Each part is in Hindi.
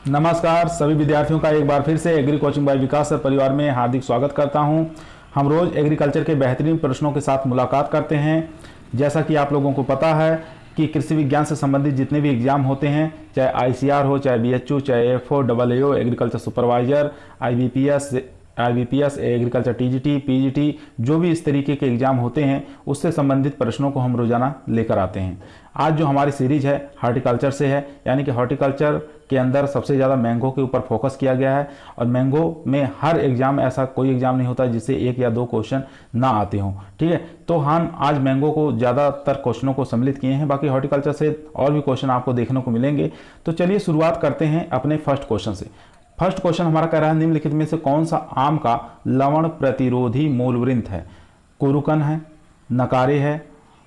नमस्कार सभी विद्यार्थियों का एक बार फिर से एग्री कोचिंग बाय विकास सर परिवार में हार्दिक स्वागत करता हूं। हम रोज एग्रीकल्चर के बेहतरीन प्रश्नों के साथ मुलाकात करते हैं। जैसा कि आप लोगों को पता है कि कृषि विज्ञान से संबंधित जितने भी एग्जाम होते हैं, चाहे आईसीआर हो, चाहे बीएचयू, चाहे FO, AAO, agriculture supervisor, IBPS, agriculture TGT, PGT, जो भी इस तरीके के एग्जाम होते हैं उससे संबंधित प्रश्नों को हम रोजाना लेकर आते हैं। आज जो हमारी सीरीज है हॉर्टिकल्चर से है, यानी कि हॉर्टिकल्चर के अंदर सबसे ज़्यादा मैंगो के ऊपर फोकस किया गया है। और मैंगो में हर एग्जाम ऐसा कोई एग्जाम नहीं होता जिससे एक या दो क्वेश्चन ना आते हों, ठीक है। तो हम आज मैंगो को ज़्यादातर क्वेश्चनों को सम्मिलित किए हैं, बाकी हॉर्टिकल्चर से और भी क्वेश्चन आपको देखने को मिलेंगे। तो चलिए शुरुआत करते हैं अपने फर्स्ट क्वेश्चन से। फर्स्ट क्वेश्चन हमारा कह रहा है निम्नलिखित में से कौन सा आम का लवण प्रतिरोधी मूलवृंत है? कुरुकन है, नकारे है,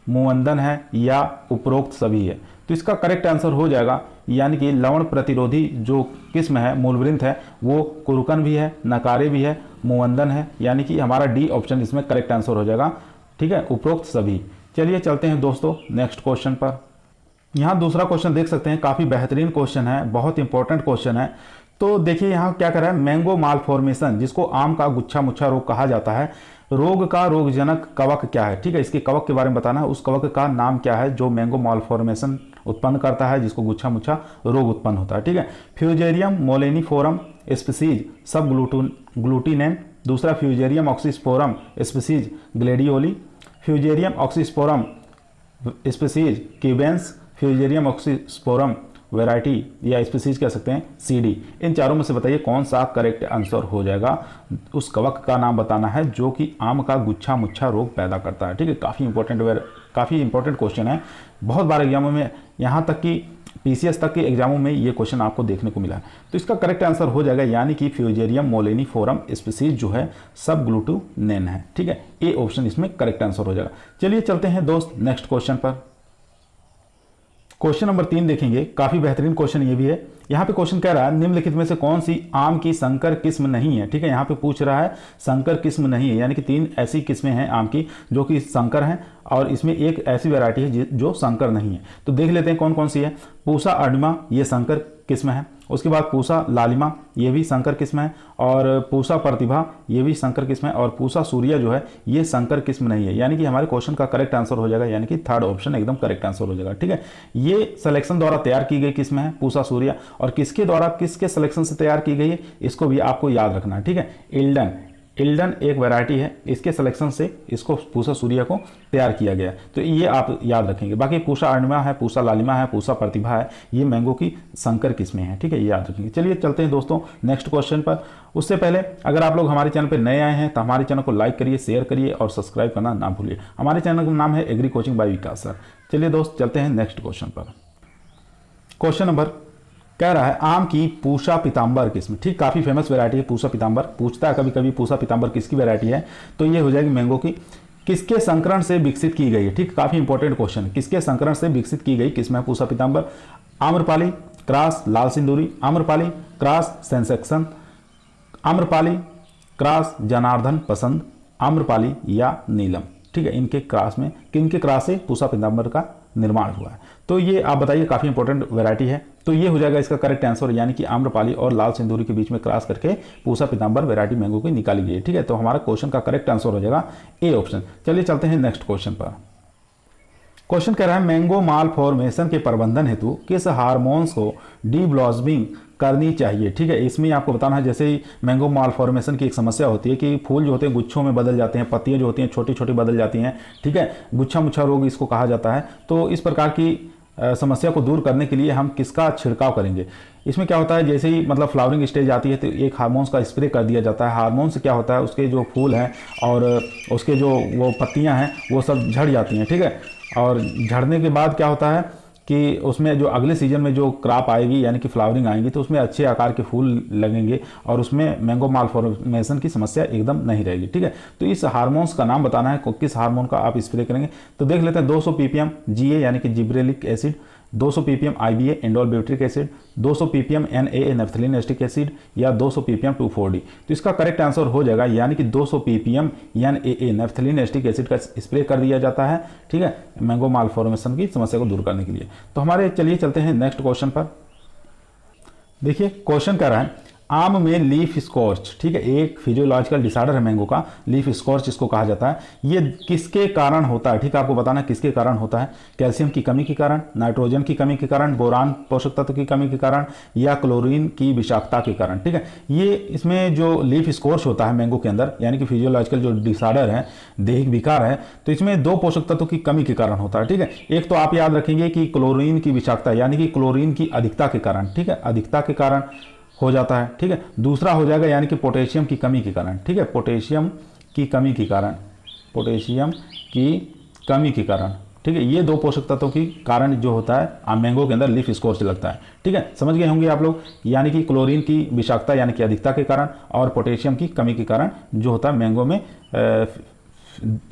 मुवंदन है या उपरोक्त सभी है? तो इसका करेक्ट आंसर हो जाएगा, यानी कि लवण प्रतिरोधी जो किस्म है, मूलवृंत है, वो कुरुकन भी है, नकारे भी है, मुवंदन है, यानी कि हमारा डी ऑप्शन इसमें करेक्ट आंसर हो जाएगा, ठीक है, उपरोक्त सभी। चलिए चलते हैं दोस्तों नेक्स्ट क्वेश्चन पर। यहाँ दूसरा क्वेश्चन देख सकते हैं, काफ़ी बेहतरीन क्वेश्चन है, बहुत इंपॉर्टेंट क्वेश्चन है। तो देखिए यहाँ क्या कर रहा है, मैंगो मालफॉर्मेशन जिसको आम का गुच्छा मुच्छा रोग कहा जाता है, रोग का रोगजनक कवक क्या है? ठीक है, इसके कवक के बारे में बताना है, उस कवक का नाम क्या है जो मैंगो मालफॉर्मेशन उत्पन्न करता है, जिसको गुच्छा मुच्छा रोग उत्पन्न होता है, ठीक है। फ्यूजेरियम मोलेनिफोरम स्पीसीज सब ग्लूटिनेम, दूसरा fusarium oxysporum species gladioli, fusarium oxysporum species cubense, fusarium oxysporum variety या स्पीसीज कह सकते हैं सीडी। इन चारों में से बताइए कौन सा करेक्ट आंसर हो जाएगा। उस कवक का नाम बताना है जो कि आम का गुच्छा मुच्छा रोग पैदा करता है, ठीक है। काफ़ी इंपॉर्टेंट क्वेश्चन है, बहुत बार एग्जामों में, यहाँ तक कि पीसीएस तक के एग्जामों में ये क्वेश्चन आपको देखने को मिला है। तो इसका करेक्ट आंसर हो जाएगा, यानी कि फ्यूजेरियम मोलेनिफोरम स्पीसीज जो है सब ग्लूटिनेन है, ठीक है। ए ऑप्शन इसमें करेक्ट आंसर हो जाएगा। चलिए चलते हैं दोस्त नेक्स्ट क्वेश्चन पर। क्वेश्चन नंबर 3 देखेंगे, काफी बेहतरीन क्वेश्चन ये भी है। यहाँ पे क्वेश्चन कह रहा है निम्नलिखित में से कौन सी आम की संकर किस्म नहीं है? ठीक है, यहाँ पे पूछ रहा है संकर किस्म नहीं है, यानी कि 3 ऐसी किस्में हैं आम की जो कि संकर हैं और इसमें एक ऐसी वैरायटी है जो संकर नहीं है। तो देख लेते हैं कौन कौन सी है। पूसा अर्डिमा ये संकर किस्म है, उसके बाद पूसा लालिमा ये भी संकर किस्म है, और पूसा प्रतिभा ये भी संकर किस्म है, और पूसा सूर्या जो है ये संकर किस्म नहीं है, यानी कि हमारे क्वेश्चन का करेक्ट आंसर हो जाएगा, यानी कि थर्ड ऑप्शन एकदम करेक्ट आंसर हो जाएगा, ठीक है। ये सिलेक्शन द्वारा तैयार की गई किस्म है पूसा सूर्या, और किसके द्वारा किसके सिलेक्शन से तैयार की गई है इसको भी आपको याद रखना है, ठीक है। इल्डन एक वैरायटी है, इसके सिलेक्शन से इसको पूसा सूर्या को तैयार किया गया, तो ये आप याद रखेंगे। बाकी पूसा अर्णिमा है, पूसा लालिमा है, पूसा प्रतिभा है, ये मैंगो की संकर किस्में हैं, ठीक है, ये याद रखेंगे। चलिए चलते हैं दोस्तों नेक्स्ट क्वेश्चन पर। उससे पहले अगर आप लोग हमारे चैनल पर नए आए हैं तो हमारे चैनल को लाइक करिए, शेयर करिए और सब्सक्राइब करना ना भूलिए। हमारे चैनल का नाम है एग्री कोचिंग बाय विकास सर। चलिए दोस्त चलते हैं नेक्स्ट क्वेश्चन पर। क्वेश्चन नंबर कह रहा है आम की पूसा पीताम्बर किस्म, ठीक, काफी फेमस वैरायटी है पूसा पीताम्बर। पूछता है कभी कभी पूसा पीताम्बर किसकी वैरायटी है, तो ये हो जाएगी मैंगो की। किसके संकरण से विकसित की गई है? ठीक, काफी इंपॉर्टेंट क्वेश्चन है। किसके संकरण से विकसित की गई किस्म है पूसा पीताम्बर? आम्रपाली क्रॉस लाल सिंदूरी, आम्रपाली क्रॉस सेंसेक्शन, आम्रपाली क्रॉस जनार्दन पसंद, आम्रपाली या नीलम, ठीक है। इनके क्रॉस में किनके क्रॉस से पूसा पीताम्बर का निर्माण हुआ है, तो ये आप बताइए, काफी इंपॉर्टेंट वैरायटी है। तो ये हो जाएगा इसका करेक्ट आंसर, यानी कि आम्रपाली और लाल सिंदूरी के बीच में क्रॉस करके पूसा पीताम्बर वैरायटी मैंगो की निकाली गई है, ठीक है। तो हमारा क्वेश्चन का करेक्ट आंसर हो जाएगा ए ऑप्शन। चलिए चलते हैं नेक्स्ट क्वेश्चन पर। क्वेश्चन कह रहा है मैंगो माल फॉर्मेशन के प्रबंधन हेतु किस हार्मोन्स को डी ब्लॉसमिंग करनी चाहिए? ठीक है, इसमें आपको बताना है, जैसे ही मैंगो माल फॉर्मेशन की एक समस्या होती है कि फूल जो होते हैं गुच्छों में बदल जाते हैं, पत्तियां जो होती हैं छोटी छोटी बदल जाती हैं, ठीक है, गुच्छा मुच्छा रोग इसको कहा जाता है। तो इस प्रकार की समस्या को दूर करने के लिए हम किसका छिड़काव करेंगे? इसमें क्या होता है, जैसे ही मतलब फ्लावरिंग स्टेज आती है तो एक हार्मोन्स का स्प्रे कर दिया जाता है। हार्मोन से क्या होता है, उसके जो फूल हैं और उसके जो वो पत्तियां हैं वो सब झड़ जाती हैं, ठीक है। और झड़ने के बाद क्या होता है कि उसमें जो अगले सीजन में जो क्रॉप आएगी यानी कि फ्लावरिंग आएंगी तो उसमें अच्छे आकार के फूल लगेंगे और उसमें मैंगो माल फॉर्मेशन की समस्या एकदम नहीं रहेगी, ठीक है। तो इस हार्मोन्स का नाम बताना है, किस हार्मोन का आप स्प्रे करेंगे। तो देख लेते हैं 200 ppm GA यानी कि gibberellic acid, 200 ppm IBA indole butyric acid, 200 ppm NAA naphthalene acetic acid या 200 ppm 2,4-D। तो इसका करेक्ट आंसर हो जाएगा, यानी कि 200 ppm NAA naphthalene acetic acid का स्प्रे कर दिया जाता है, ठीक है, मैंगो मालफॉर्मेशन की समस्या को दूर करने के लिए। तो हमारे चलिए चलते हैं नेक्स्ट क्वेश्चन पर। देखिए क्वेश्चन कह रहा है आम में लीफ स्कॉर्च, ठीक है, एक फिजियोलॉजिकल डिसऑर्डर है मैंगो का, लीफ स्कॉर्च इसको कहा जाता है। ये किसके कारण होता है, ठीक है, आपको बताना है किसके कारण होता है। कैल्शियम की कमी के कारण, नाइट्रोजन की कमी के कारण, बोरान पोषक तत्व की कमी के कारण, या क्लोरीन की विषाक्तता के कारण, ठीक है। ये इसमें जो लीफ स्कॉर्च होता है मैंगो के अंदर, यानी कि फिजियोलॉजिकल जो डिसऑर्डर है, दैहिक विकार है, तो इसमें 2 पोषक तत्वों की कमी के कारण होता है, ठीक है। एक तो आप याद रखेंगे कि क्लोरीन की विषाक्तता, यानी कि क्लोरीन की अधिकता के कारण, ठीक है, अधिकता के कारण हो जाता है, ठीक है। दूसरा हो जाएगा यानी कि पोटेशियम की कमी के कारण, ठीक है, पोटेशियम की कमी के कारण, पोटेशियम की कमी के कारण, ठीक है। ये 2 पोषक तत्वों की कारण जो होता है मैंगो के अंदर लीफ स्कॉर्च लगता है, ठीक है। समझ गए होंगे आप लोग, यानी कि क्लोरीन की विषाक्तता यानी कि अधिकता के कारण और पोटेशियम की कमी के कारण जो होता है मैंगो में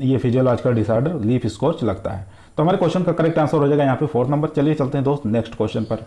ये फिजियोलॉजिकल डिसऑर्डर लीफ स्कॉर्च लगता है। तो हमारे क्वेश्चन का करेक्ट आंसर हो जाएगा यहाँ पे 4 नंबर। चलिए चलते हैं दोस्त नेक्स्ट क्वेश्चन पर।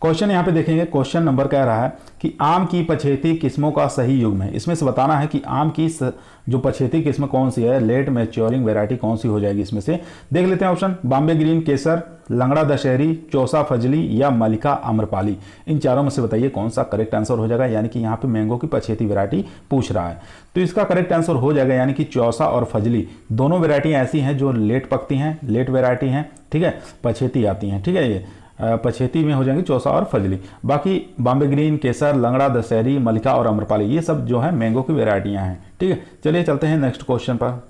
क्वेश्चन यहाँ पे देखेंगे, क्वेश्चन नंबर कह रहा है कि आम की पछेती किस्मों का सही युग्म है। इसमें से बताना है कि आम की जो पछेती किस्म कौन सी है, लेट मैच्योरिंग वैरायटी कौन सी हो जाएगी। इसमें से देख लेते हैं ऑप्शन, बॉम्बे ग्रीन, केसर, लंगड़ा दशहरी, चौसा फजली या मलिका आम्रपाली। इन चारों में से बताइए कौन सा करेक्ट आंसर हो जाएगा। यानी कि यहाँ पे मैंगो की पछेती वैरायटी पूछ रहा है, तो इसका करेक्ट आंसर हो जाएगा यानी कि चौसा और फजली। दोनों वैरायटियाँ ऐसी हैं जो लेट पकती हैं, लेट वैरायटी हैं, ठीक है, पछेती आती हैं, ठीक है। ये पछेती में हो जाएंगे चौसा और फजली। बाकी बॉम्बे ग्रीन, केसर, लंगड़ा दशहरी, मलिका और आम्रपाली ये सब जो है मैंगो की वैरायटियां हैं, ठीक है। चलिए चलते हैं नेक्स्ट क्वेश्चन पर।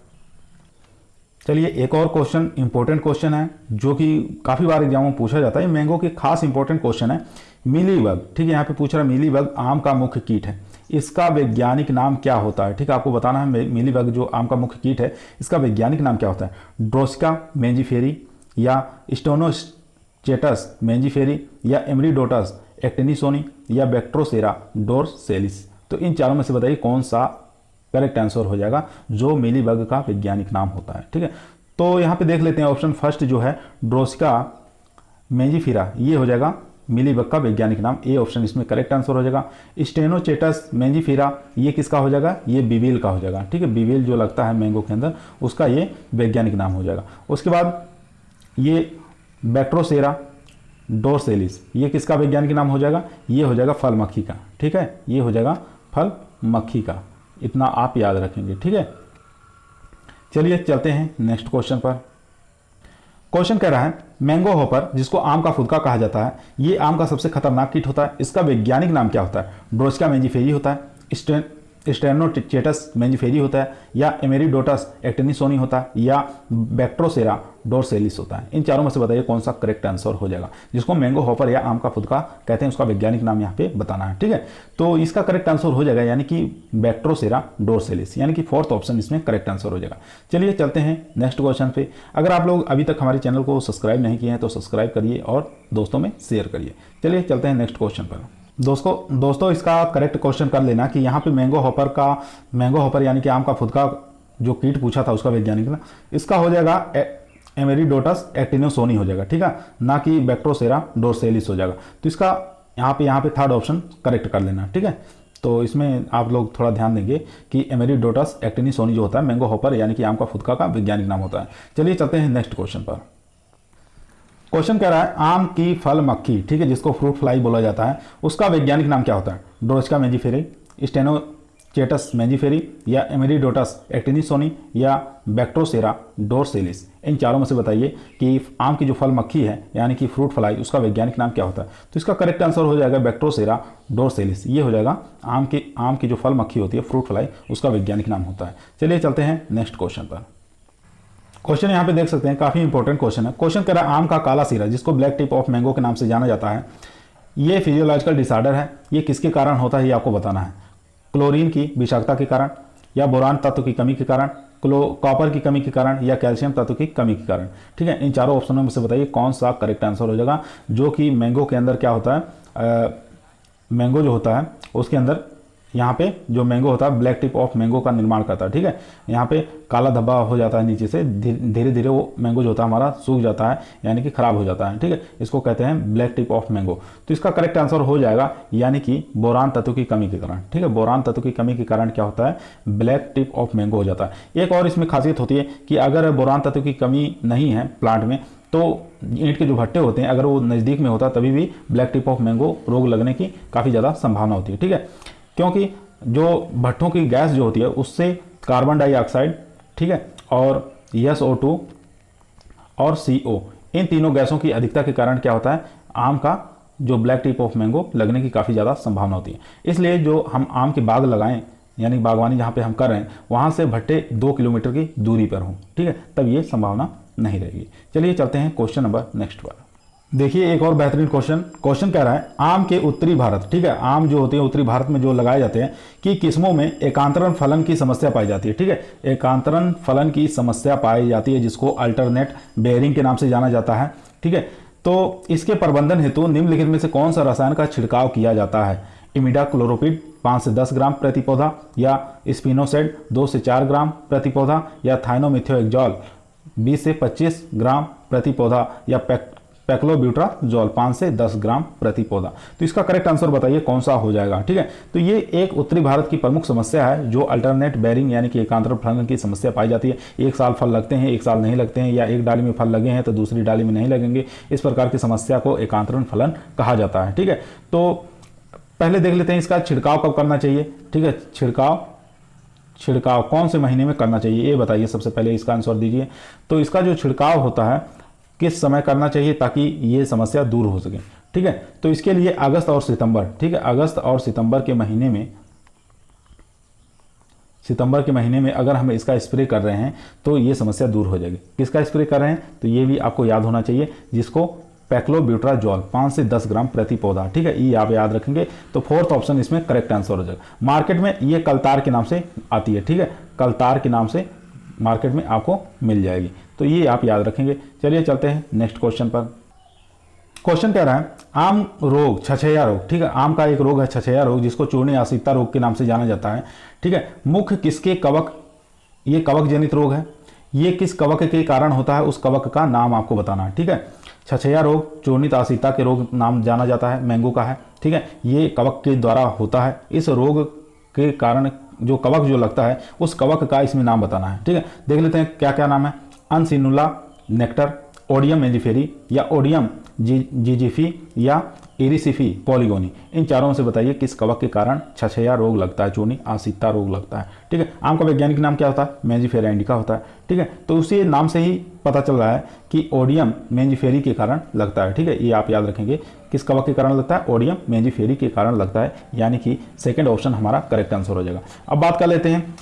चलिए एक और क्वेश्चन इंपॉर्टेंट क्वेश्चन है जो कि काफ़ी बार एग्जाम में पूछा जाता है। मैंगो के खास इंपॉर्टेंट क्वेश्चन है। मीलीबग, ठीक है, यहाँ पे पूछ रहा है मीलीबग आम का मुख्य कीट है, इसका वैज्ञानिक नाम क्या होता है, ठीक है। आपको बताना है मीलीबग जो आम का मुख्य कीट है इसका वैज्ञानिक नाम क्या होता है। ड्रोसिका मेंजिफेरी या स्टेनोचेटस मेंजिफेरी या एमरीडोटस एक्टिनिसोनी या बैक्ट्रोसेरा डोरसेलिस। तो इन चारों में से बताइए कौन सा करेक्ट आंसर हो जाएगा जो मीलीबग का वैज्ञानिक नाम होता है, ठीक है। तो यहाँ पे देख लेते हैं ऑप्शन फर्स्ट जो है ड्रोसिका मेंजिफेरा, ये हो जाएगा मीलीबग का वैज्ञानिक नाम। ए ऑप्शन इसमें करेक्ट आंसर हो जाएगा। स्टेनोचेटस मेंजिफेरा ये किसका हो जाएगा, ये बीविल का हो जाएगा, ठीक है। बीविल जो लगता है मैंगो के अंदर उसका ये वैज्ञानिक नाम हो जाएगा। उसके बाद ये बैक्ट्रोसेरा डोरसेलिस ये किसका वैज्ञानिक नाम हो जाएगा, ये हो जाएगा फल मक्खी का, ठीक है, ये हो जाएगा फल मक्खी का। इतना आप याद रखेंगे, ठीक है। चलिए चलते हैं नेक्स्ट क्वेश्चन पर। क्वेश्चन कह रहा है मैंगो हॉपर जिसको आम का फुदका कहा जाता है, ये आम का सबसे खतरनाक कीट होता है, इसका वैज्ञानिक नाम क्या होता है। ड्रोसिका मेंजिफेरी होता है, स्टेनोचेटस मेंजिफेरी होता है या एमेरिडोटस एक्टिनिसोनी होता है या बैक्ट्रोसेरा डोरसेलिस होता है। इन चारों में से बताइए कौन सा करेक्ट आंसर हो जाएगा। जिसको मैंगो हॉपर या आम का फुदका कहते हैं उसका वैज्ञानिक नाम यहाँ पे बताना है, ठीक है। तो इसका करेक्ट आंसर हो जाएगा यानी कि बैक्ट्रोसेरा डोरसेलिस, यानी कि 4th ऑप्शन इसमें करेक्ट आंसर हो जाएगा। चलिए चलते हैं नेक्स्ट क्वेश्चन पे। अगर आप लोग अभी तक हमारे चैनल को सब्सक्राइब नहीं किए हैं तो सब्सक्राइब करिए और दोस्तों में शेयर करिए। चलिए चलते हैं नेक्स्ट क्वेश्चन पर। दोस्तों इसका करेक्ट क्वेश्चन कर लेना कि यहाँ पे मैंगो हॉपर यानी कि आम का फुदका जो कीट पूछा था उसका वैज्ञानिक ना, इसका हो जाएगा एमेरिडोटस एक्टिनोसोनी हो जाएगा, ठीक है, ना कि बैक्ट्रोसेरा डोरसेलिस हो जाएगा। तो इसका यहाँ पे 3rd ऑप्शन करेक्ट कर लेना, ठीक है। तो इसमें आप लोग थोड़ा ध्यान देंगे कि एमेरिडोटस एक्टिनिसोनी जो होता है मैंगो हॉपर यानी कि आम का फुदका का वैज्ञानिक नाम होता है। चलिए चलते हैं नेक्स्ट क्वेश्चन पर। क्वेश्चन कह रहा है आम की फल मक्खी, ठीक है, जिसको फ्रूट फ्लाई बोला जाता है, उसका वैज्ञानिक नाम क्या होता है। ड्रोसिका मेंजिफेरी, स्टेनोचेटस मेंजिफेरी या एमेरिडोटस एक्टिनिसोनी या बैक्ट्रोसेरा डोरसेलिस। इन चारों में से बताइए कि आम की जो फल मक्खी है यानी कि फ्रूट फ्लाई उसका वैज्ञानिक नाम क्या होता है। तो इसका करेक्ट आंसर हो जाएगा बैक्ट्रोसेरा डोरसेलिस, ये हो जाएगा आम की जो फल मक्खी होती है फ्रूट फ्लाई उसका वैज्ञानिक नाम होता है। चलिए चलते हैं नेक्स्ट क्वेश्चन पर। क्वेश्चन यहाँ पे देख सकते हैं, काफी इंपॉर्टेंट क्वेश्चन है। क्वेश्चन कह रहा है आम का काला सीरा जिसको ब्लैक टिप ऑफ मैंगो के नाम से जाना जाता है, ये फिजियोलॉजिकल डिसऑर्डर है, ये किसके कारण होता है ये आपको बताना है। क्लोरीन की विषाक्तता के कारण या बोरान तत्व की कमी के कारण, कॉपर की कमी के कारण या कैल्शियम तत्व की कमी के कारण, ठीक है। इन चारों ऑप्शनों में से बताइए कौन सा करेक्ट आंसर हो जाएगा। जो कि मैंगो के अंदर क्या होता है, मैंगो जो होता है उसके अंदर यहाँ पे जो मैंगो होता है ब्लैक टिप ऑफ मैंगो का निर्माण करता है, ठीक है। यहाँ पे काला धब्बा हो जाता है नीचे से, धीरे धीरे वो मैंगो जो होता है हमारा सूख जाता है यानी कि खराब हो जाता है, ठीक है। इसको कहते हैं ब्लैक टिप ऑफ मैंगो। तो इसका करेक्ट आंसर हो जाएगा यानी कि बोरान तत्व की कमी के कारण, ठीक है। बोरान तत्व की कमी के कारण क्या होता है, ब्लैक टिप ऑफ मैंगो हो जाता है। एक और इसमें खासियत होती है कि अगर बोरान तत्व की कमी नहीं है प्लांट में तो ईंट के जो भट्टे होते हैं अगर वो नज़दीक में होता तभी भी ब्लैक टिप ऑफ मैंगो रोग लगने की काफ़ी ज़्यादा संभावना होती है। ठीक है, क्योंकि जो भट्टों की गैस जो होती है उससे कार्बन डाइऑक्साइड, ठीक है, और SO2 और CO, इन तीनों गैसों की अधिकता के कारण क्या होता है, आम का जो ब्लैक टिप ऑफ मैंगो लगने की काफ़ी ज़्यादा संभावना होती है। इसलिए जो हम आम के बाग लगाएं, यानी बागवानी जहाँ पे हम कर रहे हैं वहाँ से भट्टे 2 किलोमीटर की दूरी पर हों, ठीक है, तब ये संभावना नहीं रहेगी। चलिए चलते हैं क्वेश्चन नंबर नेक्स्ट पर। देखिए एक और बेहतरीन क्वेश्चन कह रहा है आम के उत्तरी भारत, ठीक है, आम जो होते हैं उत्तरी भारत में जो लगाए जाते हैं कि किस्मों में एकांतरण फलन की समस्या पाई जाती है। ठीक है, एकांतरण फलन की समस्या पाई जाती है जिसको अल्टरनेट बेयरिंग के नाम से जाना जाता है। ठीक है, तो इसके प्रबंधन हेतु निम्नलिखित में से कौन सा रसायन का छिड़काव किया जाता है, इमिडाक्लोरोपिड 5 से 10 ग्राम प्रति पौधा, या स्पिनोसेड 2 से 4 ग्राम प्रति पौधा, या थाइनोमिथोएक्जॉल 20 से 25 ग्राम प्रति पौधा, या पैक्लोब्यूट्राजोल 5 से 10 ग्राम प्रति पौधा। तो इसका करेक्ट आंसर बताइए कौन सा हो जाएगा। ठीक है, तो ये एक उत्तरी भारत की प्रमुख समस्या है जो अल्टरनेट बेयरिंग यानी कि एकांतरण फलन की समस्या पाई जाती है। एक साल फल लगते हैं, एक साल नहीं लगते हैं, या एक डाली में फल लगे हैं तो दूसरी डाली में नहीं लगेंगे। इस प्रकार की समस्या को एकांतरण फलन कहा जाता है। ठीक है, तो पहले देख लेते हैं इसका छिड़काव कब करना चाहिए। ठीक है, छिड़काव कौन से महीने में करना चाहिए ये बताइए, सबसे पहले इसका आंसर दीजिए। तो इसका जो छिड़काव होता है किस समय करना चाहिए ताकि ये समस्या दूर हो सके। ठीक है, तो इसके लिए अगस्त और सितंबर, ठीक है, अगस्त और सितंबर के महीने में अगर हम इसका स्प्रे कर रहे हैं तो ये समस्या दूर हो जाएगी। किसका स्प्रे कर रहे हैं तो ये भी आपको याद होना चाहिए, जिसको पैक्लोब्यूट्राजोल 5 से 10 ग्राम प्रति पौधा। ठीक है, ये आप याद रखेंगे। तो फोर्थ ऑप्शन इसमें करेक्ट आंसर हो जाएगा। मार्केट में ये कलतार के नाम से आती है। ठीक है, कलतार के नाम से मार्केट में आपको मिल जाएगी, तो ये आप याद रखेंगे। चलिए चलते हैं नेक्स्ट क्वेश्चन पर। क्वेश्चन कह रहा है आम रोग छछैया रोग, ठीक है, आम का एक रोग है छछैया रोग जिसको चूर्णी आसिता रोग के नाम से जाना जाता है। ठीक है, मुख्य किसके कवक, ये कवक जनित रोग है, ये किस कवक के कारण होता है उस कवक का नाम आपको बताना है। ठीक है, छछैया रोग चूर्णित आसिता के रोग नाम जाना जाता है, मैंगो का है। ठीक है, ये कवक के द्वारा होता है। इस रोग के कारण जो कवक जो लगता है उस कवक का इसमें नाम बताना है। ठीक है, देख लेते हैं क्या क्या नाम है। अनसिनुला नेक्टर, ओडियम मेंजिफेरी, या ओडियम जिजिफी, या इरिसिफी पॉलीगोनी। इन चारों में से बताइए किस कवक के कारण छछैया रोग लगता है, चूर्णी आसिता रोग लगता है। ठीक है, आम का वैज्ञानिक नाम क्या होता है, मेंजिफेरा इंडिका होता है। ठीक है, तो उसी नाम से ही पता चल रहा है कि ओडियम मेंजिफेरी के कारण लगता है। ठीक है, ये आप याद रखेंगे, किस कवक के कारण लगता है, ओडियम मेंजिफेरी के कारण लगता है, यानी कि सेकेंड ऑप्शन हमारा करेक्ट आंसर हो जाएगा। अब बात कर लेते हैं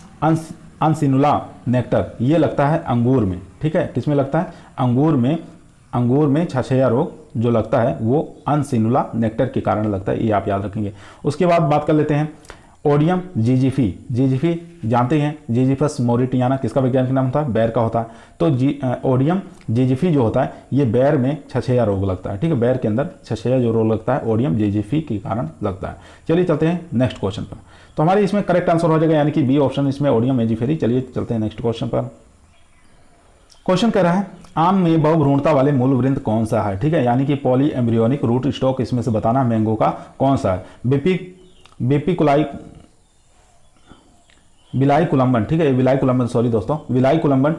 अनसिनुला नेक्टर, ये लगता है अंगूर में। ठीक है, किसमें लगता है, अंगूर में छछैया रोग जो लगता है वो अनसिनुला नेक्टर के कारण लगता है, ये आप याद रखेंगे। उसके बाद बात कर लेते हैं ओडियम जिजिफी जानते हैं, जिजिफस मोरिटियाना किसका वैज्ञानिक नाम होता है, बैर का होता है। तो ओडियम जिजिफी जो होता है ये बैर में छछैया रोग लगता है। ठीक है, बैर के अंदर छछैया जो रोग लगता है ओडियम जिजिफी के कारण लगता है। चलिए चलते हैं नेक्स्ट क्वेश्चन पर। तो हमारे इसमें करेक्ट आंसर हो जाएगा, यानी कि बी ऑप्शन इसमें ओडियम मेंजिफेरी। चलिए चलते हैं नेक्स्ट क्वेश्चन पर। क्वेश्चन कह रहा है आम में बहुभ्रूणता वाले मूल वृंत कौन सा है। ठीक है, यानी कि पॉली एम्ब्रियोनिक रूट स्टॉक इसमें से बताना मैंगो का कौन सा है। विलाई कुलम्बन,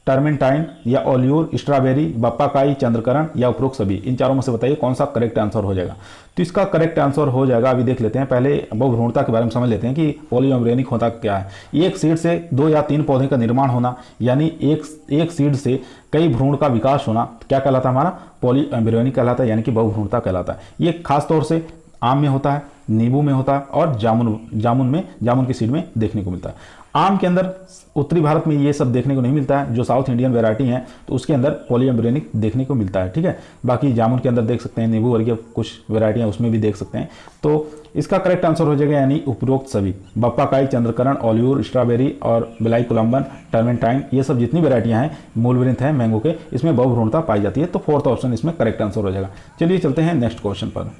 टर्मेंटाइन, या ओलियूर, स्ट्रॉबेरी, बप्पाकाई, चंद्रकरण, या उपरोक्त सभी। इन चारों में से बताइए कौन सा करेक्ट आंसर हो जाएगा। तो इसका करेक्ट आंसर हो जाएगा, अभी देख लेते हैं, पहले बहुभ्रूणता के बारे में समझ लेते हैं कि पॉलीएम्ब्रियोनिक होता क्या है। एक सीड से 2 या 3 पौधे का निर्माण होना, यानी एक सीड से कई भ्रूण का विकास होना, क्या कहलाता है हमारा, पॉलीएम्ब्रियोनिक कहलाता है, यानी कि बहुभ्रूणता कहलाता है। ये खासतौर से आम में होता है, नींबू में होता है, और जामुन की सीड में देखने को मिलता है। आम के अंदर उत्तरी भारत में ये सब देखने को नहीं मिलता है, जो साउथ इंडियन वैरायटी है तो उसके अंदर पॉलीएम्ब्रियोनिक देखने को मिलता है। ठीक है, बाकी जामुन के अंदर देख सकते हैं, नींबू वर्गीय कुछ वैरायटियां उसमें भी देख सकते हैं। तो इसका करेक्ट आंसर हो जाएगा, यानी उपरोक्त सभी, बप्पाकाई, चंद्रकरण, ओलियूर, स्ट्रॉबेरी और बिलाई कुलम्बन, टर्मेंटाइन, ये सब जितनी वैरायटियां हैं मूल वृंत हैं मैंगो के, इसमें बहुभ्रूणता पाई जाती है। तो फोर्थ ऑप्शन इसमें करेक्ट आंसर हो जाएगा। चलिए चलते हैं नेक्स्ट क्वेश्चन पर।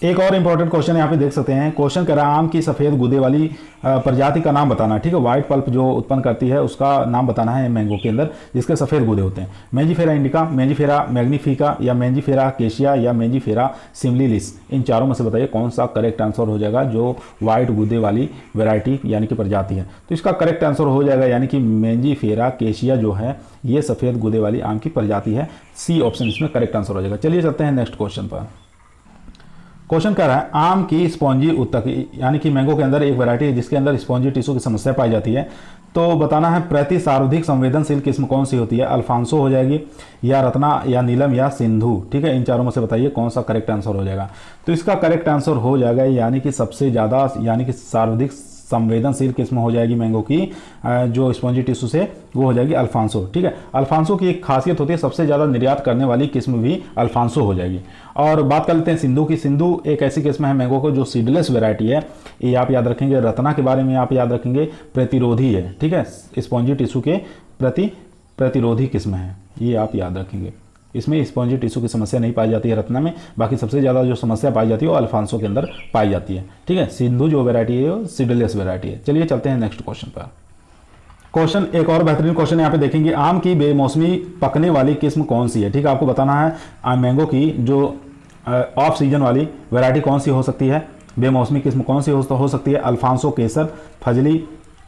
एक और इंपॉर्टेंट क्वेश्चन यहाँ पे देख सकते हैं। क्वेश्चन कह रहा है आम की सफ़ेद गूदे वाली प्रजाति का नाम बताना। ठीक है, व्हाइट पल्प जो उत्पन्न करती है उसका नाम बताना है मैंगो के अंदर, जिसके सफ़ेद गूदे होते हैं। मेंजीफेरा इंडिका, मेंजीफेरा मैग्निफिका, या मेंजीफेरा केशिया, या मेंजीफेरा सिमलिलिस, इन चारों में से बताइए कौन सा करेक्ट आंसर हो जाएगा जो व्हाइट गूदे वाली वेराइटी यानी कि प्रजाति है। तो इसका करेक्ट आंसर हो जाएगा यानी कि मेंजीफेरा केशिया जो है ये सफ़ेद गूदे वाली आम की प्रजाति है। सी ऑप्शन इसमें करेक्ट आंसर हो जाएगा। चलिए चलते हैं नेक्स्ट क्वेश्चन पर। क्वेश्चन कह रहा है आम की स्पॉन्जी उत्तक यानी कि मैंगो के अंदर एक वैरायटी है जिसके अंदर स्पॉन्जी टिश्यू की समस्या पाई जाती है। तो बताना है प्रति सार्वधिक संवेदनशील किस्म कौन सी होती है। अल्फांसो हो जाएगी, या रत्ना, या नीलम, या सिंधु। ठीक है, इन चारों में से बताइए कौन सा करेक्ट आंसर हो जाएगा। तो इसका करेक्ट आंसर हो जाएगा यानी कि सबसे ज़्यादा यानी कि सर्वाधिक संवेदनशील किस्म हो जाएगी मैंगो की जो स्पॉन्जी टिश्यू से, वो हो जाएगी अल्फांसो। ठीक है, अल्फांसो की एक खासियत होती है सबसे ज़्यादा निर्यात करने वाली किस्म भी अल्फांसो हो जाएगी। और बात कर लेते हैं सिंधु की। सिंधु एक ऐसी किस्म है मैंगो को जो सीडलेस वैरायटी है, ये आप याद रखेंगे। रत्ना के बारे में आप याद रखेंगे, प्रतिरोधी है। ठीक है, स्पॉन्जी टिश्यू के प्रतिरोधी किस्म है, ये आप याद रखेंगे। इसमें स्पॉन्जी टिश्यू की समस्या नहीं पाई जाती है रत्ना में, बाकी सबसे ज़्यादा जो समस्या पाई जाती है वो अल्फांसो के अंदर पाई जाती है। ठीक है, सिंधु जो वैरायटी है वो सीडलेस वैरायटी है। चलिए चलते हैं नेक्स्ट क्वेश्चन पर। क्वेश्चन एक और बेहतरीन क्वेश्चन यहाँ पे देखेंगे, आम की बेमौसमी पकने वाली किस्म कौन सी है। ठीक है, आपको बताना है मैंगो की जो ऑफ सीजन वाली वैरायटी कौन सी हो सकती है, बेमौसमी किस्म कौन सी हो सकती है। अल्फांसो, केसर, फजली,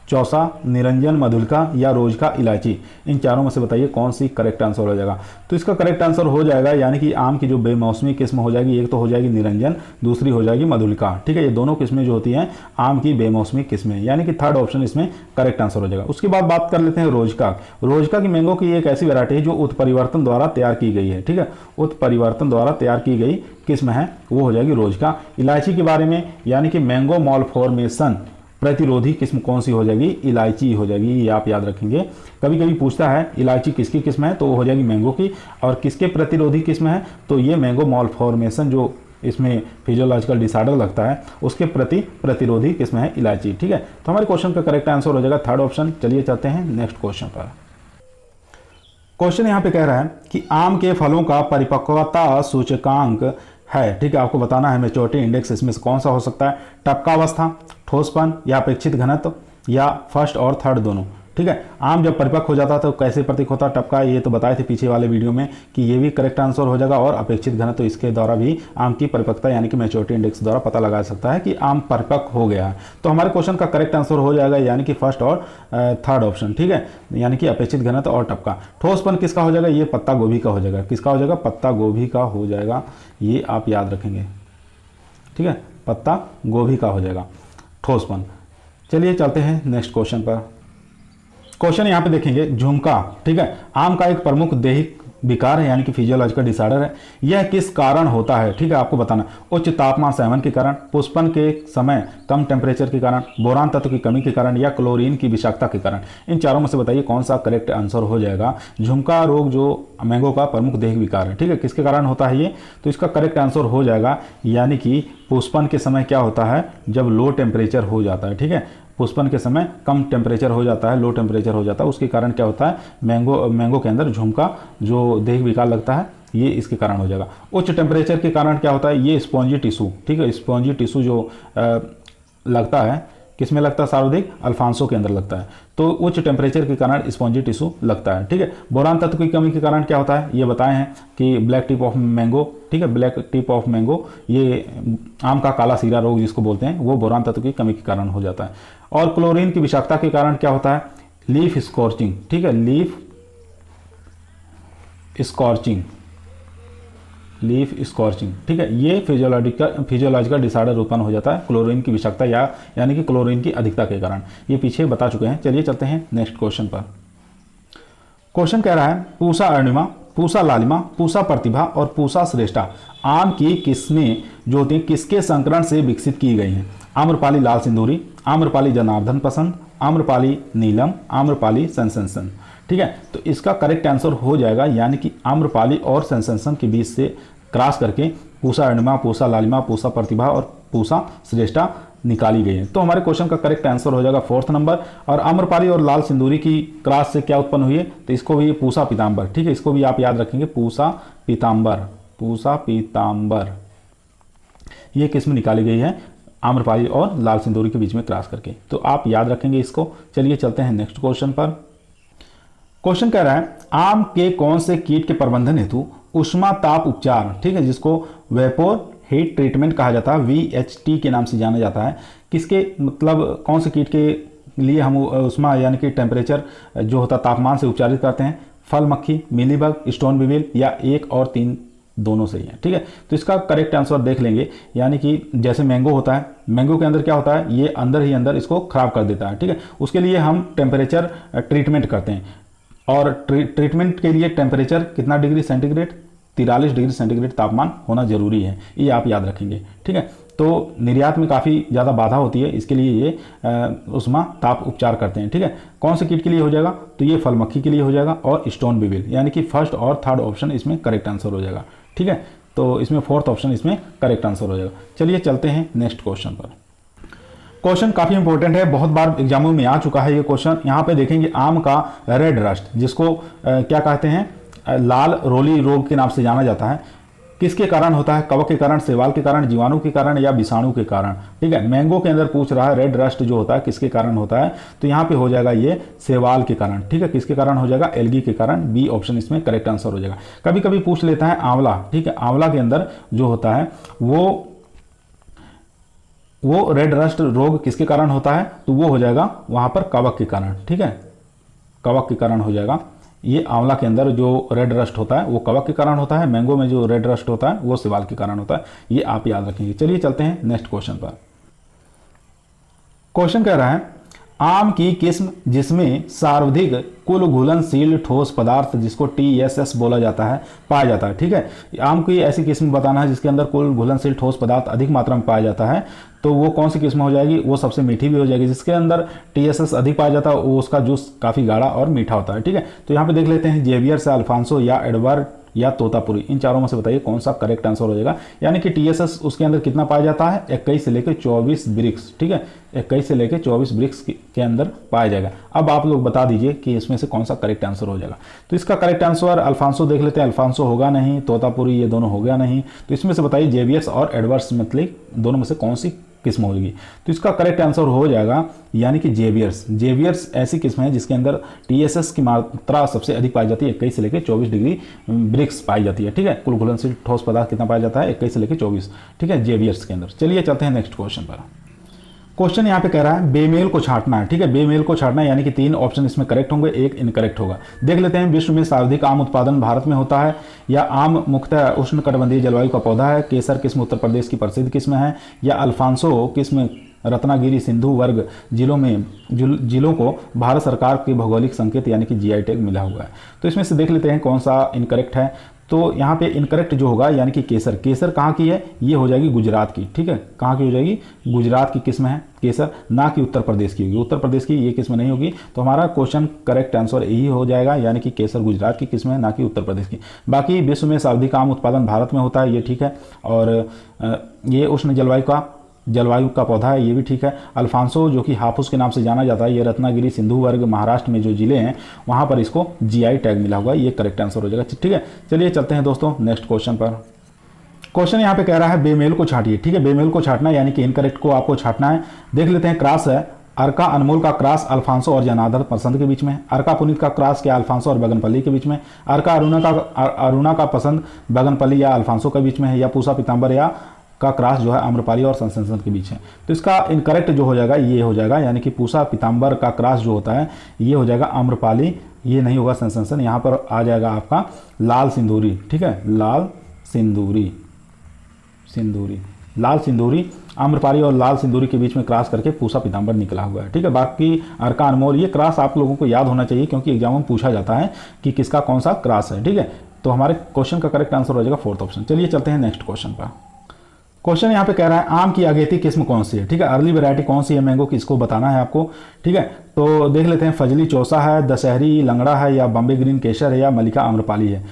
चौसा, निरंजन, मधुलिका, या रोज का इलायची, इन चारों में से बताइए कौन सी करेक्ट आंसर हो जाएगा। तो इसका करेक्ट आंसर हो जाएगा यानी कि आम की जो बेमौसमी किस्म हो जाएगी, एक तो हो जाएगी निरंजन, दूसरी हो जाएगी मधुलिका। ठीक है, ये दोनों किस्में जो होती हैं आम की बेमौसमी किस्में, यानी कि थर्ड ऑप्शन इसमें करेक्ट आंसर हो जाएगा। उसके बाद बात कर लेते हैं रोजका। रोजका की मैंगो की एक ऐसी वैरायटी है जो उत्परिवर्तन द्वारा तैयार की गई है। ठीक है, उत्परिवर्तन द्वारा तैयार की गई किस्म है, वो हो जाएगी रोजका। इलायची के बारे में यानी कि मैंगो मॉलफॉर्मेशन प्रतिरोधी किस्म कौन सी हो जाएगी, इलायची हो जाएगी, ये आप याद रखेंगे। कभी कभी पूछता है इलायची किसकी किस्म है, तो वो हो जाएगी मैंगो की। और किसके प्रतिरोधी किस्म है, तो ये मैंगो मॉलफॉर्मेशन जो इसमें फिजियोलॉजिकल डिसऑर्डर लगता है उसके प्रति प्रतिरोधी किस्म है इलायची। ठीक है, तो हमारे क्वेश्चन का करेक्ट आंसर हो जाएगा थर्ड ऑप्शन। चलिए चलते हैं नेक्स्ट क्वेश्चन पर। क्वेश्चन यहाँ पे कह रहा है कि आम के फलों का परिपक्वता सूचकांक है। ठीक है, आपको बताना है मैच्योरिटी इंडेक्स इसमें से कौन सा हो सकता है। टपकावस्था, ठोसपन, या अपेक्षित घनत्व, या फर्स्ट और थर्ड दोनों। ठीक है, आम जब परिपक्व हो जाता है तो कैसे प्रतीक होता है टपका, ये तो बताए थे पीछे वाले वीडियो में कि ये भी करेक्ट आंसर हो जाएगा। और अपेक्षित घनत्व तो इसके द्वारा भी आम की परिपक्वता यानी कि मैच्योरिटी इंडेक्स द्वारा पता लगा सकता है कि आम परिपक्व हो गया है। तो हमारे क्वेश्चन का करेक्ट आंसर हो जाएगा यानी कि फर्स्ट और थर्ड ऑप्शन। ठीक है, यानी कि अपेक्षित घनत्व और टपका। ठोसपन किसका हो जाएगा, ये पत्ता गोभी का हो जाएगा। किसका हो जाएगा, पत्ता गोभी का हो जाएगा, ये आप याद रखेंगे। ठीक है, पत्ता गोभी का हो जाएगा ठोसपन। चलिए चलते हैं नेक्स्ट क्वेश्चन पर। क्वेश्चन यहाँ पे देखेंगे झुमका। ठीक है, आम का एक प्रमुख दैहिक विकार है यानी कि फिजियोलॉजिकल डिसऑर्डर है। यह किस कारण होता है। ठीक है, आपको बताना उच्च तापमान सेवन के कारण, पुष्पन के समय कम टेम्परेचर के कारण, बोरान तत्व की कमी के कारण, या क्लोरीन की विषाक्तता के कारण। इन चारों में से बताइए कौन सा करेक्ट आंसर हो जाएगा। झुमका रोग जो मैंगो का प्रमुख दैहिक विकार है, ठीक है, किसके कारण होता है ये, तो इसका करेक्ट आंसर हो जाएगा यानी कि पुष्पन के समय क्या होता है, जब लो टेम्परेचर हो जाता है। ठीक है, पुष्पन के समय कम टेम्परेचर हो जाता है, लो टेम्परेचर हो जाता है, उसके कारण क्या होता है मैंगो के अंदर झुमका जो दैहिक विकार लगता है, ये इसके कारण हो जाएगा। उच्च टेम्परेचर के कारण क्या होता है, ये स्पॉन्जी टिश्यू। ठीक है, स्पॉन्जी टिश्यू जो लगता है किसमें लगता है, सर्वाधिक अल्फांसो के अंदर लगता है। तो उच्च टेम्परेचर के कारण स्पॉन्जी टिश्यू लगता है। ठीक है, बोरान तत्व की कमी के कारण क्या होता है, ये बताए हैं कि ब्लैक टिप ऑफ मैंगो। ठीक है, ब्लैक टिप ऑफ मैंगो, ये आम का काला सीरा रोग जिसको बोलते हैं, वो बोरान तत्व की कमी के कारण हो जाता है। और क्लोरीन की विषाक्तता के कारण क्या होता है, लीफ स्कॉर्चिंग। ठीक है, लीफ स्कॉर्चिंग। ठीक है, ये फिजियोलॉजिकल डिसऑर्डर उत्पन्न हो जाता है क्लोरीन की विषाक्तता यानी कि क्लोरीन की अधिकता के कारण। ये पीछे बता चुके हैं। चलिए चलते हैं नेक्स्ट क्वेश्चन पर। क्वेश्चन कह रहा है पूसा अरुणिमा, पूसा लालिमा, पूसा प्रतिभा और पूसा श्रेष्ठा आम की किस्में जो होती हैं किसके संकरण से विकसित की गई हैं। आम्रपाली लाल सिंदूरी, आम्रपाली जनार्दन पसंद, आम्रपाली नीलम, आम्रपाली सेंसेशन। ठीक है, तो इसका करेक्ट आंसर हो जाएगा यानी कि आम्रपाली और सेंसेशन के बीच से क्रॉस करके पूसा अरुणिमा, पूसा लालिमा, पूसा प्रतिभा और पूसा श्रेष्ठा निकाली गई है। तो हमारे क्वेश्चन का करेक्ट आंसर हो जाएगा फोर्थ नंबर। और आम्रपाली और लाल सिंदूरी की क्रॉस से क्या उत्पन्न हुई है, तो इसको भी पूसा पीताम्बर। ठीक है, इसको भी आप याद रखेंगे, पूसा पीताम्बर, पूसा पीताम्बर। ये किस्म निकाली गई है आम्रपाली और लाल सिंदूरी के बीच में क्रॉस करके। तो आप याद रखेंगे इसको। चलिए चलते हैं नेक्स्ट क्वेश्चन पर। क्वेश्चन कह रहा है आम के कौन से कीट के प्रबंधन हेतु ऊष्मा ताप उपचार, ठीक है, जिसको वेपोर हीट ट्रीटमेंट कहा जाता है, VHT के नाम से जाना जाता है, किसके मतलब कौन से कीट के लिए हम ऊष्मा यानी कि टेम्परेचर जो होता है तापमान से उपचारित करते हैं? फल मक्खी, मिलीबग, स्टोन बिविल या 1 और 3 दोनों सही है। ठीक है, तो इसका करेक्ट आंसर देख लेंगे। यानी कि जैसे मैंगो होता है, मैंगो के अंदर क्या होता है, ये अंदर ही अंदर इसको खराब कर देता है। ठीक है, उसके लिए हम टेम्परेचर ट्रीटमेंट करते हैं और ट्रीटमेंट के लिए टेम्परेचर कितना डिग्री सेंटीग्रेड, 43 डिग्री सेंटीग्रेड तापमान होना जरूरी है, ये आप याद रखेंगे। ठीक है, तो निर्यात में काफ़ी ज़्यादा बाधा होती है, इसके लिए ये ऊष्मा ताप उपचार करते हैं। ठीक है, कौन से कीट के लिए हो जाएगा, तो ये फल मक्खी के लिए हो जाएगा और स्टोन बिविल, यानी कि फर्स्ट और थर्ड ऑप्शन इसमें करेक्ट आंसर हो जाएगा। ठीक है, तो इसमें फोर्थ ऑप्शन इसमें करेक्ट आंसर हो जाएगा। चलिए चलते हैं नेक्स्ट क्वेश्चन पर। क्वेश्चन काफ़ी इंपॉर्टेंट है, बहुत बार एग्जामों में आ चुका है ये क्वेश्चन। यहाँ पे देखेंगे आम का रेड रस्ट, जिसको क्या कहते हैं, लाल रोली रोग के नाम से जाना जाता है, किसके कारण होता है? कवक के कारण, शैवाल के कारण, जीवाणु के कारण या विषाणु के कारण। ठीक है, मैंगो के अंदर पूछ रहा है रेड रस्ट जो होता है किसके कारण होता है, तो यहाँ पे हो जाएगा ये शैवाल के कारण। ठीक है, किसके कारण हो जाएगा? एल्गी के कारण। बी ऑप्शन इसमें करेक्ट आंसर हो जाएगा। कभी कभी पूछ लेता है आंवला। ठीक है, आंवला के अंदर जो होता है वो रेड रस्ट रोग किसके कारण होता है, तो वो हो जाएगा वहां पर कवक के कारण। ठीक है, कवक के कारण हो जाएगा। ये आंवला के अंदर जो रेड रस्ट होता है वो कवक के कारण होता है, मैंगो में जो रेड रस्ट होता है वो शैवाल के कारण होता है, ये आप याद रखेंगे। चलिए चलते हैं नेक्स्ट क्वेश्चन पर। क्वेश्चन कह रहा है आम की किस्म जिसमें सर्वाधिक कुल घुलनशील ठोस पदार्थ, जिसको TSS बोला जाता है, पाया जाता है। ठीक है, आम की ऐसी किस्म बताना है जिसके अंदर कुल घुलनशील ठोस पदार्थ अधिक मात्रा में पाया जाता है, तो वो कौन सी किस्म हो जाएगी? वो सबसे मीठी भी हो जाएगी। जिसके अंदर TSS अधिक पाया जाता है वो उसका जूस काफ़ी गाढ़ा और मीठा होता है। ठीक है, तो यहाँ पे देख लेते हैं जेवियर से अल्फांसो या एडवर्ड या तोतापुरी, इन चारों में से बताइए कौन सा करेक्ट आंसर हो जाएगा। यानी कि TSS उसके अंदर कितना पाया जाता है? 21 से लेकर 24 ब्रिक्स। ठीक है, 21 से लेकर 24 ब्रिक्स के अंदर पाया जाएगा। अब आप लोग बता दीजिए कि इसमें से कौन सा करेक्ट आंसर हो जाएगा। तो इसका करेक्ट आंसर अल्फांसो देख लेते हैं, अल्फांसो होगा नहीं, तोतापुरी ये दोनों हो गया नहीं, तो इसमें से बताइए जेवियर्स और एडवर्ड्स मतलब दोनों में से कौन सी किस्म होगी। तो इसका करेक्ट आंसर हो जाएगा यानी कि जेवियर्स। जेवियर्स ऐसी किस्म है जिसके अंदर TSS की मात्रा सबसे अधिक पाई जाती है, 21 से लेकर 24 डिग्री ब्रिक्स पाई जाती है। ठीक है, कुल घुलनशील ठोस पदार्थ कितना पाया जाता है? 21 से लेकर 24। ठीक है, जेवियर्स के अंदर। चलिए चलते हैं नेक्स्ट क्वेश्चन पर। क्वेश्चन यहाँ पे कह रहा है बेमेल को छांटना है। ठीक है, बेमेल को छांटना यानी कि 3 ऑप्शन इसमें करेक्ट होंगे, 1 इनकरेक्ट होगा। देख लेते हैं विश्व में सर्वाधिक आम उत्पादन भारत में होता है, या आम मुख्यतः उष्णकटिबंधीय जलवायु का पौधा है, केसर किस्म उत्तर प्रदेश की प्रसिद्ध किस्म है, या अल्फांसो किस्म रत्नागिरी सिंधु वर्ग जिलों को भारत सरकार के भौगोलिक संकेत यानी कि GI टैग मिला हुआ है। तो इसमें से देख लेते हैं कौन सा इनकरेक्ट है। तो यहाँ पे इनकरेक्ट जो होगा यानी कि केसर, केसर कहाँ की है? ये हो जाएगी गुजरात की। ठीक है, कहाँ की हो जाएगी? गुजरात की किस्म है केसर, ना कि उत्तर प्रदेश की होगी। उत्तर प्रदेश की ये किस्म नहीं होगी, तो हमारा क्वेश्चन करेक्ट आंसर यही हो जाएगा, यानी कि केसर गुजरात की किस्म है, ना कि उत्तर प्रदेश की। बाकी विश्व में सर्वाधिक आम उत्पादन भारत में होता है, ये ठीक है, और ये उष्ण जलवायु का पौधा है, ये भी ठीक है। अल्फांसो जो कि हापुस के नाम से जाना जाता है, ये रत्नागिरी सिंधु वर्ग महाराष्ट्र में जो जिले हैं वहाँ पर इसको GI टैग मिला हुआ है, ये करेक्ट आंसर हो जाएगा। ठीक है, चलिए चलते हैं दोस्तों नेक्स्ट क्वेश्चन पर। क्वेश्चन यहाँ पे कह रहा है बेमेल को छांटिए। ठीक है, बेमेल को छांटना यानी कि इनकरेक्ट को आपको छांटना है। देख लेते हैं क्रॉस है, अर्का अनमोल का क्रॉस अल्फांसो और जनार्दन पसंद के बीच में, अर्का पुनीत का क्रॉस क्या अल्फांसो और बगनपल्ली के बीच में, अर्का अरुणा का पसंद बगनपल्ली या अल्फांसो के बीच में है, या पूसा पीताम्बर या का क्रॉस जो है आम्रपाली और सनसेंसन के बीच है। तो इसका इनकरेक्ट जो हो जाएगा ये हो जाएगा, यानी कि पूसा पीताम्बर का क्रॉस जो होता है ये हो जाएगा आम्रपाली, ये नहीं होगा सनसेंसन। यहाँ पर आ जाएगा आपका लाल सिंदूरी। ठीक है, लाल सिंदूरी आम्रपाली और लाल सिंदूरी के बीच में क्रॉस करके पूसा पीताम्बर निकला हुआ है। ठीक है, बाकी अर्का अनमोल ये क्रॉस आप लोगों को याद होना चाहिए, क्योंकि एग्जाम में पूछा जाता है कि किसका कौन सा क्रॉस है। ठीक है, तो हमारे क्वेश्चन का करेक्ट आंसर हो जाएगा फोर्थ ऑप्शन। चलिए चलते हैं नेक्स्ट क्वेश्चन पर। क्वेश्चन यहाँ पे कह रहा है आम की अगेती किस्म कौन सी है। ठीक है, अर्ली वैरायटी कौन सी है मैंगो की, इसको बताना है आपको। ठीक है, तो देख लेते हैं फजली चौसा है, दशहरी लंगड़ा है, या बॉम्बे ग्रीन केसर है, या मलिका आम्रपाली है।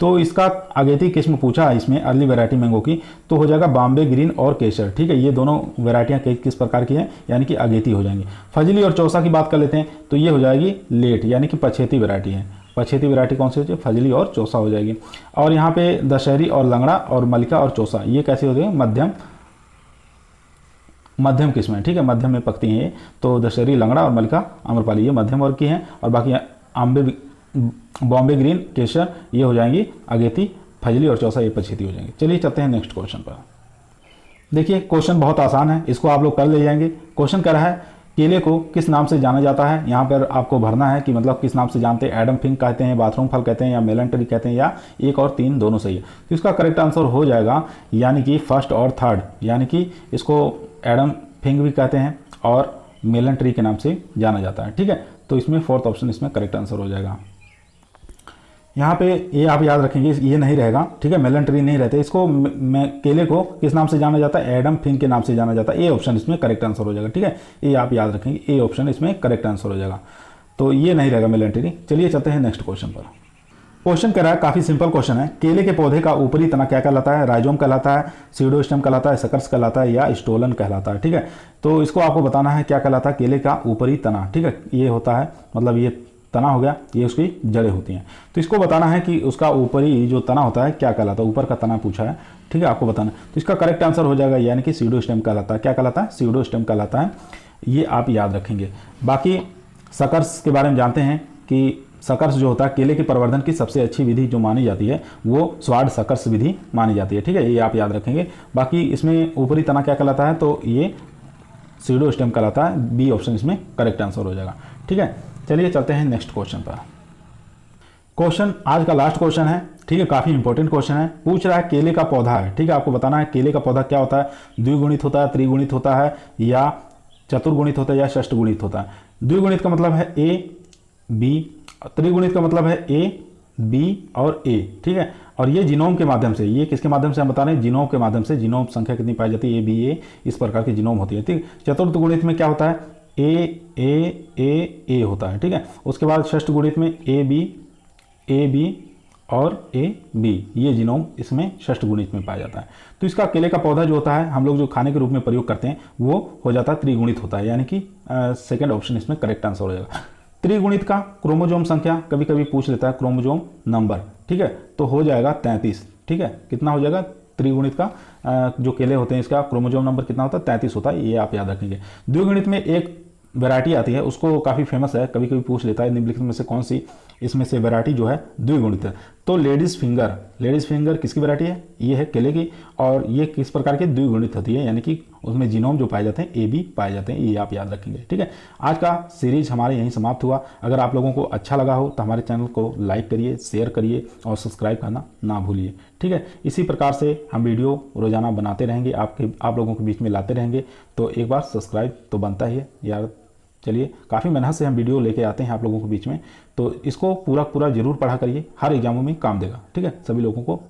तो इसका अगेती किस्म पूछा है इसमें अर्ली वैरायटी मैंगो की, तो हो जाएगा बॉम्बे ग्रीन और केसर। ठीक है, ये दोनों वैरायटियाँ किस प्रकार की हैं, यानी कि अगेती हो जाएंगी। फजली और चौसा की बात कर लेते हैं, तो ये हो जाएगी लेट, यानी कि पछेती वैरायटी है। पछेती वैरायटी कौन सी हो जाएगी? फजली और चौसा हो जाएगी। और यहाँ पे दशहरी और लंगड़ा और मलिका और चौसा ये कैसे हो जाएगी? मध्यम मध्यम किस्म है, ठीक है, मध्यम में पकती हैं ये। तो दशहरी लंगड़ा और मल्लिका आम्रपाली ये मध्यम वर्ग की हैं, और बाकी बॉम्बे ग्रीन, केसर ये हो जाएंगी अगेती, फजली और चौसा ये पछेती हो जाएंगे। चलिए चलते हैं नेक्स्ट क्वेश्चन पर। देखिए क्वेश्चन बहुत आसान है, इसको आप लोग कर ले जाएंगे। क्वेश्चन कर रहा है केले को किस नाम से जाना जाता है। यहाँ पर आपको भरना है कि मतलब किस नाम से जानते हैं। एडम फिंग कहते हैं, बाथरूम फल कहते हैं, या मेलन ट्री कहते हैं, या 1 और 3 दोनों सही है। तो इसका करेक्ट आंसर हो जाएगा यानी कि फर्स्ट और थर्ड, यानी कि इसको एडम फिंग भी कहते हैं और मेलन ट्री के नाम से जाना जाता है, ठीक है। तो इसमें फोर्थ ऑप्शन इसमें करेक्ट आंसर हो जाएगा। यहाँ पे ये आप याद रखेंगे, ये नहीं रहेगा, ठीक है, मेलन ट्री नहीं रहते। इसको केले को किस नाम से जाना जाता है, एडम फिंग के नाम से जाना जाता है। ए ऑप्शन इसमें करेक्ट आंसर हो जाएगा, ठीक है, ये आप याद रखेंगे, ए ऑप्शन इसमें करेक्ट आंसर हो जाएगा। तो ये नहीं रहेगा मेलन ट्री। चलिए चलते हैं नेक्स्ट क्वेश्चन पर। क्वेश्चन कह रहा है, काफी सिंपल क्वेश्चन है, केले के पौधे का ऊपरी तना क्या कहलाता है। राइजोम कहलाता है, सीडोस्टेम कहलाता है, सकर्स कहलाता है, या स्टोलन कहलाता है, ठीक है। तो इसको आपको बताना है क्या कहलाता है केले का ऊपरी तना, ठीक है। ये होता है मतलब ये तना हो गया, ये उसकी जड़ें होती हैं। तो इसको बताना है कि उसका ऊपरी जो तना होता है क्या कहलाता है, ऊपर का तना पूछा है, ठीक है, आपको बताना है। तो इसका करेक्ट आंसर हो जाएगा यानी कि सीडोस्टेम कहलाता है। क्या कहलाता है, सीडोस्टेम कहलाता है, ये आप याद रखेंगे। बाकी सकर्स के बारे में जानते हैं कि सकर्स जो होता है केले के प्रवर्धन की सबसे अच्छी विधि जो मानी जाती है वो स्वाड सकर्स विधि मानी जाती है, ठीक है, ये आप याद रखेंगे। बाकी इसमें ऊपरी तना क्या कहलाता है, तो ये सीडोस्टेम कहलाता है। बी ऑप्शन इसमें करेक्ट आंसर हो जाएगा, ठीक है। चलिए चलते हैं नेक्स्ट क्वेश्चन पर। क्वेश्चन आज का लास्ट क्वेश्चन है, ठीक है, काफी इंपॉर्टेंट क्वेश्चन है। पूछ रहा है केले का पौधा है, ठीक है, आपको बताना है केले का पौधा क्या होता है। द्विगुणित होता है, त्रिगुणित होता है, या चतुर्गुणित होता है, या षष्टगुणित होता है। द्विगुणित का मतलब है ए बी, त्रिगुणित का मतलब है ए बी और ए, ठीक है। और ये जीनोम के माध्यम से, ये किसके माध्यम से हम बता रहे हैं, जीनोम के माध्यम से। जीनोम संख्या कितनी पाई जाती है, ए बी ए, इस प्रकार की जीनोम होती है, ठीक। चतुर्थ गुणित में क्या होता है, ए होता है, ठीक है। उसके बाद षष्ठ गुणित में ए बी और ए बी, ये जीनोम इसमें षष्ठ गुणित में पाया जाता है। तो इसका केले का पौधा जो होता है हम लोग जो खाने के रूप में प्रयोग करते हैं वो हो जाता है त्रिगुणित होता है, यानी कि सेकंड ऑप्शन इसमें करेक्ट आंसर हो जाएगा। त्रिगुणित का क्रोमोजोम संख्या कभी कभी पूछ लेता है, क्रोमोजोम नंबर, ठीक है, तो हो जाएगा 33, ठीक है। कितना हो जाएगा त्रिगुणित का, जो केले होते हैं इसका क्रोमोजोम नंबर कितना होता है, 33 होता है, ये आप याद रखेंगे। द्विगुणित में एक वैरायटी आती है, उसको काफ़ी फेमस है, कभी कभी पूछ लेता है निम्नलिखित में से कौन सी इसमें से वैरायटी जो है द्विगुणित है। तो लेडीज फिंगर किसकी वैरायटी है, ये है केले की, और ये किस प्रकार की द्विगुणित होती है, यानी कि उसमें जीनोम जो पाए जाते हैं ए बी पाए जाते हैं, ये आप याद रखेंगे, ठीक है। आज का सीरीज हमारे यहीं समाप्त हुआ। अगर आप लोगों को अच्छा लगा हो तो हमारे चैनल को लाइक करिए, शेयर करिए और सब्सक्राइब करना ना भूलिए, ठीक है। इसी प्रकार से हम वीडियो रोजाना बनाते रहेंगे, आप लोगों के बीच में लाते रहेंगे। तो एक बार सब्सक्राइब तो बनता ही है यार। चलिए, काफ़ी मेहनत से हम वीडियो लेके आते हैं आप लोगों के बीच में, तो इसको पूरा जरूर पढ़ा करिए, हर एग्जामों में काम देगा, ठीक है, सभी लोगों को।